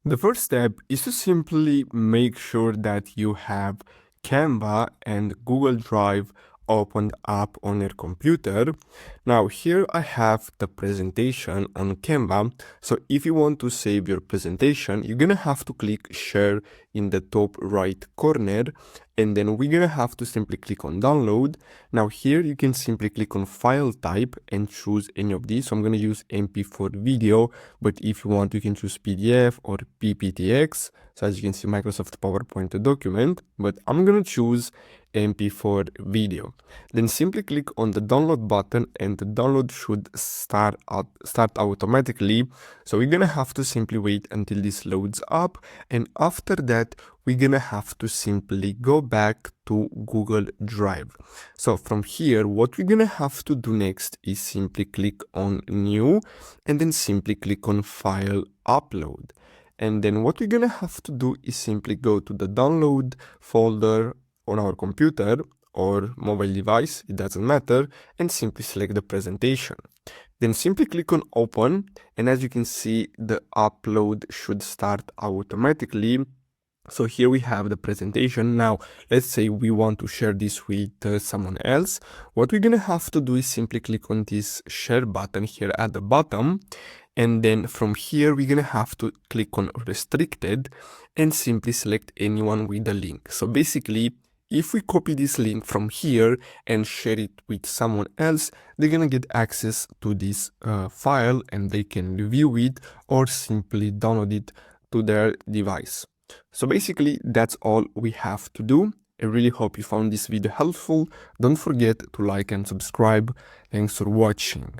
The first step is to simply make sure that you have Canva and Google Drive opened up on your computer. Now here I have the presentation on Canva. So if you want to save your presentation, you're gonna have to click share in the top right corner, and then we're gonna have to simply click on download. Now here you can simply click on file type and choose any of these. So I'm gonna use MP4 video, but if you want, you can choose PDF or PPTX. So as you can see, Microsoft PowerPoint document, but I'm gonna choose MP4 video. Then simply click on the download button and the download should start automatically. So we're gonna have to simply wait until this loads up, and after that we're gonna have to simply go back to Google Drive. So from here, what we're gonna have to do next is simply click on new and then simply click on file upload. And then what we're gonna have to do is simply go to the download folder on our computer or mobile device, it doesn't matter, and simply select the presentation. Then simply click on open, and as you can see, the upload should start automatically. So here we have the presentation. Now, let's say we want to share this with someone else. What we're gonna have to do is simply click on this share button here at the bottom. And then from here, we're gonna have to click on restricted and simply select anyone with a link. So basically, if we copy this link from here and share it with someone else, they're gonna get access to this file and they can review it or simply download it to their device. So basically, that's all we have to do. I really hope you found this video helpful. Don't forget to like and subscribe. Thanks for watching.